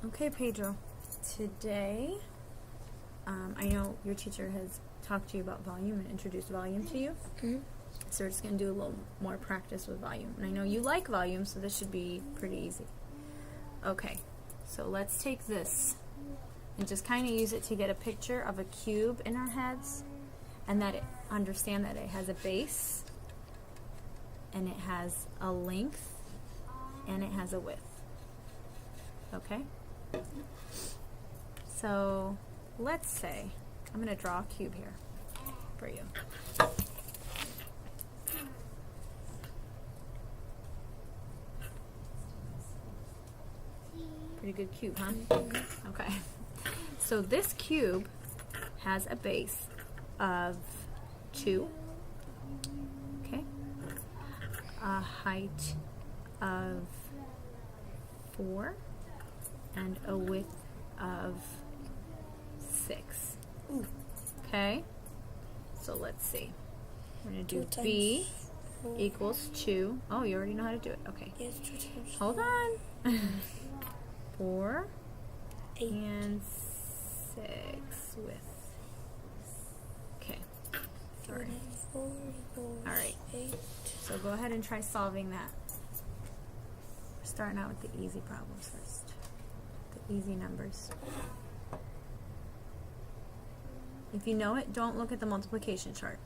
Okay, Pedro, today I know your teacher has talked to you about volume and introduced volume to you. So we're just going to do a little more practice with volume. And I know you like volume, so this should be pretty easy. Okay, so let's take this and just kind of use it to get a picture of a cube in our heads, and understand that it has a base, and it has a length, and it has a width. Okay? So let's say, I'm going to draw a cube here for you. Pretty good cube, huh? Okay. So this cube has a base of 2, okay, a height of 4, and a width of 6. Okay? So let's see. We're going to do B equals 2. Oh, you already know how to do it. Okay. Yes, 2 times Hold on. 4 8. and 6 with. Okay. Sorry. 4 All right. 8. So go ahead and try solving that. We're starting out with the easy problems first. The easy numbers. If you know it, don't look at the multiplication chart.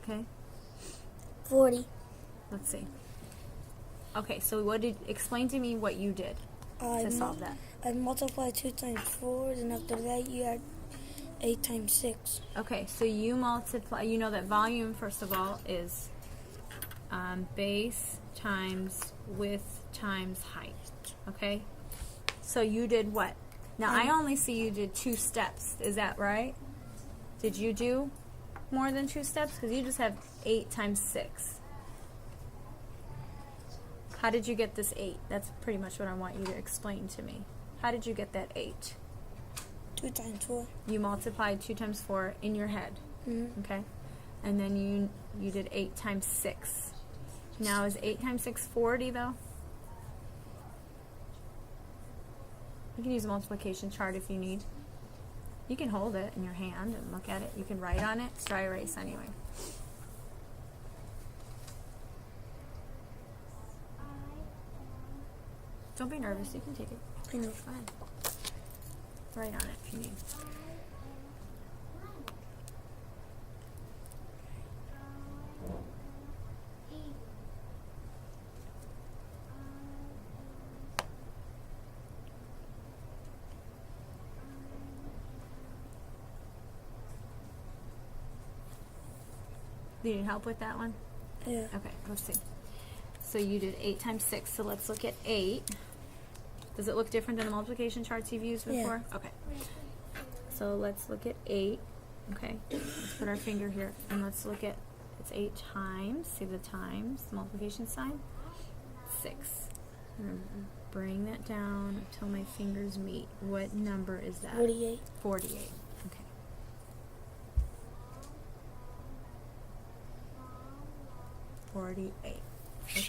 Okay? 40. Let's see. Okay, so explain to me what you did to solve that. I multiplied 2 times 4, then after that you add 8 times 6. Okay, so you multiply, you know that volume, first of all, is base times width times height. Okay? So you did what? Now, I only see you did 2 steps. Is that right? Did you do more than 2 steps? Because you just have 8 times 6. How did you get this 8? That's pretty much what I want you to explain to me. How did you get that 8? 2 times 4. You multiplied 2 times 4 in your head. Okay? And then you did 8 times 6. Now, is 8 times 6 40, though? You can use a multiplication chart if you need. You can hold it in your hand and look at it. You can write on it. It's dry erase anyway. Don't be nervous. You can take it. I know. It's fine. Write on it if you need. Do you need help with that one? Yeah. Okay, let's see. So you did 8 times 6, so let's look at 8. Does it look different than the multiplication charts you've used before? Yeah. Okay. So let's look at 8. Okay, let's put our finger here, and let's look at, it's 8 times, see the times, the multiplication sign, 6. I'm going to bring that down until my fingers meet. What number is that? 48. 48. Okay.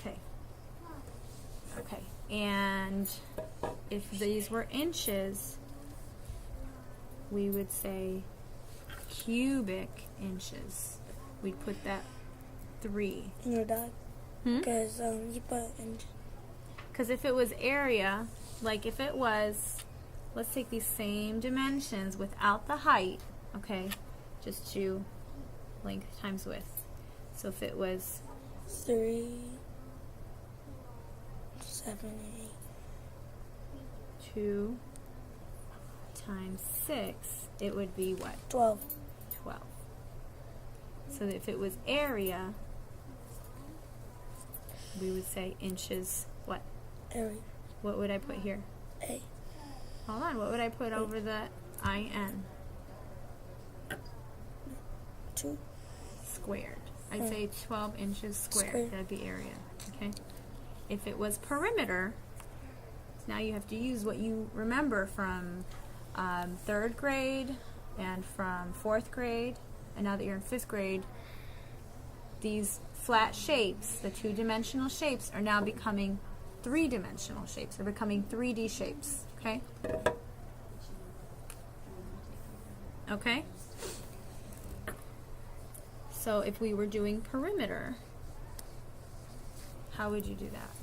Okay. Okay. And if these were inches, we would say cubic inches. We'd put that 3. In your dog? Because you put in. Because if it was area, like if it was, let's take these same dimensions without the height, okay, just do length times width. So if it was 3, 7, 8. 2 times 6, it would be what? 12. 12. So if it was area, we would say inches, what? Area. What would I put here? A. Hold on, what would I put over the IN? 2. Squared. I'd say 12 inches squared. Square. That'd be area, okay? If it was perimeter, now you have to use what you remember from 3rd grade and from 4th grade, and now that you're in 5th grade, these flat shapes, the 2-dimensional shapes, are now becoming three-dimensional shapes. They're becoming 3D shapes, okay? Okay? So if we were doing perimeter, how would you do that?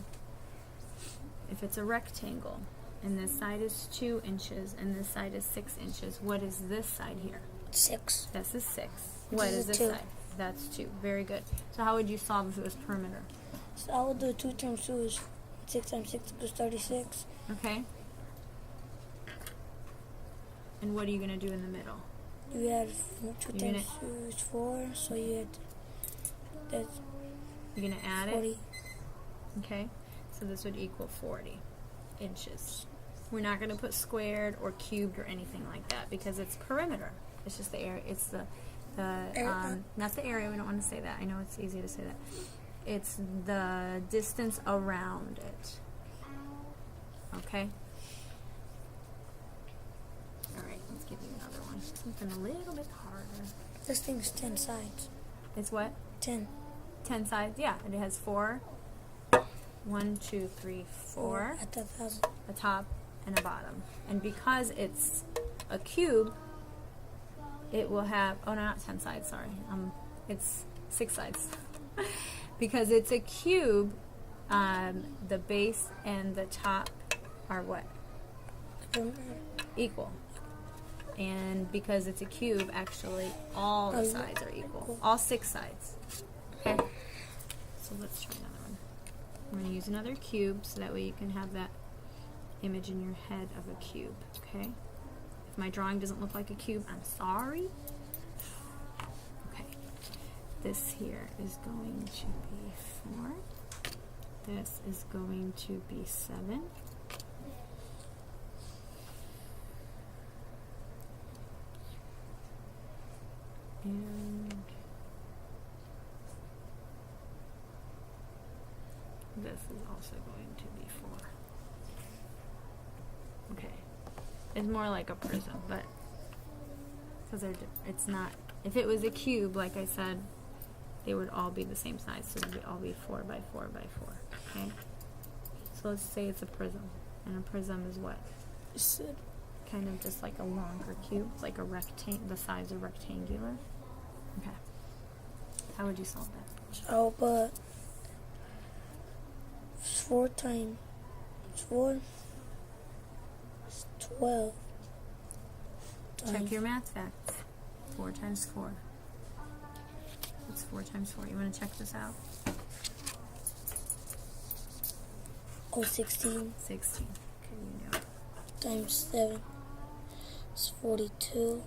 If it's a rectangle, and this side is 2 inches, and this side is 6 inches, what is this side here? 6. This is 6. What is this 2. side? That's 2. Very good. So how would you solve if it was perimeter? So I would do 2 times 2 is 6 times 6 equals 36. Okay. And what are you going to do in the middle? You had 2 You're times 2 is 4, so you had that's You're going to add 40. it? Okay. So this would equal 40 inches. We're not going to put squared or cubed or anything like that because it's perimeter. It's just the area. It's the not the area. We don't want to say that. I know it's easy to say that. It's the distance around it. Okay? Alright, let's give you another one. Something a little bit harder. This thing's 10 sides. It's what? 10. 10 sides? Yeah, and it has 4. 1, 2, 3, 4. At the 1,000. A top and a bottom. And because it's a cube, it will have, oh no, not 10 sides, sorry. It's 6 sides. Because it's a cube, the base and the top are what? Equal. And because it's a cube, actually all the sides are equal. All 6 sides. Okay? So let's try another one. We're going to use another cube so that way you can have that image in your head of a cube. Okay? If my drawing doesn't look like a cube, I'm sorry. Okay. This here is going to be 4. This is going to be 7. And this is also going to be 4. Okay. It's more like a prism, but because it's not, if it was a cube, like I said, they would all be the same size, so they would all be 4 by 4 by 4. Okay? So let's say it's a prism, and a prism is what? Kind of just like a longer cube, like a the size of rectangular. Okay. How would you solve that? So, but 4 times 4 is 12. Check your math facts. 4 times 4. What's 4 times 4? You want to check this out? Oh, 16. 16. Okay, you know it. Times 7 is 42.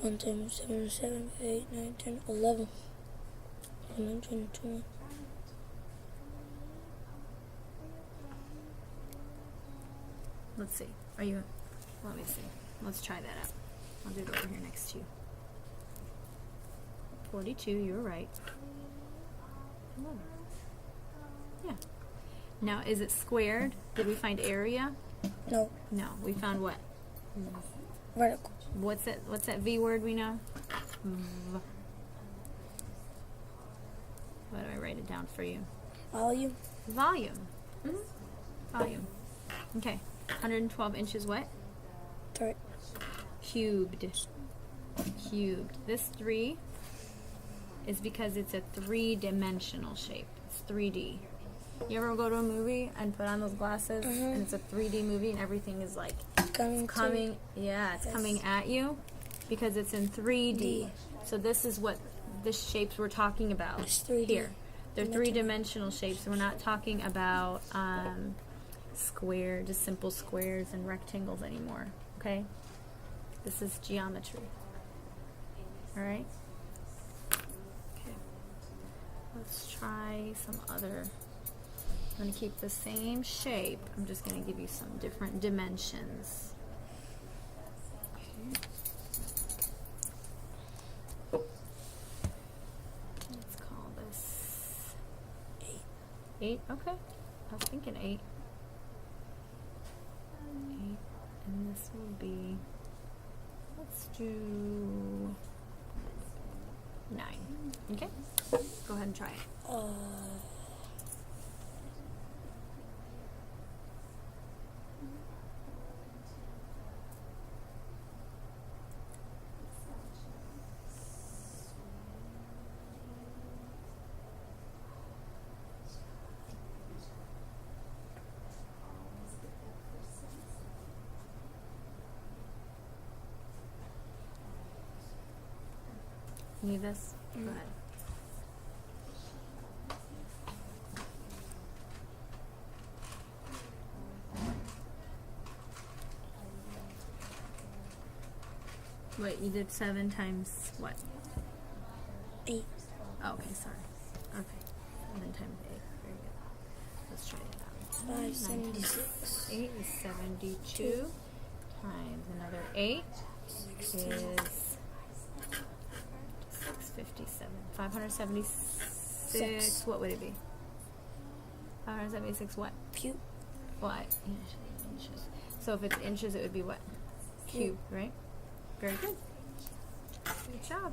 1 times 7 is 7, 8, 9, 10, 11. 120. Let's see. Are you? Let me see. Let's try that out. I'll do it over here next to you. 42. You're right. 11. Yeah. Now, is it squared? Did we find area? No. No. We found what? Vertical. What's that V word we know? Why do I write it down for you? Volume. Volume. Volume. Okay. 112 inches what? Cubed. Cubed. This 3 is because it's a 3-dimensional shape. It's 3D. You ever go to a movie and put on those glasses and it's a 3D movie and everything is like coming at you because it's in 3D. So this is what the shapes we're talking about here. They're 3-dimensional shapes. We're not talking about just simple squares and rectangles anymore. Okay? This is geometry. Alright? Okay. Let's try some other. I'm going to keep the same shape. I'm just going to give you some different dimensions. Okay. Let's call this 8. Okay. I was thinking 8. 8. And this will be, let's do 9. Okay? Go ahead and try it. You need this? Go ahead. Wait, you did 7 times what? 8. Oh, okay, sorry. Okay. 7 times 8. Very good. Let's try it out. 576. 8 is 72 times another 8 is 657. 576. What would it be? 576 what? Cube. What? Inches. So if it's inches, it would be what? Cube, right? Very good. Good job.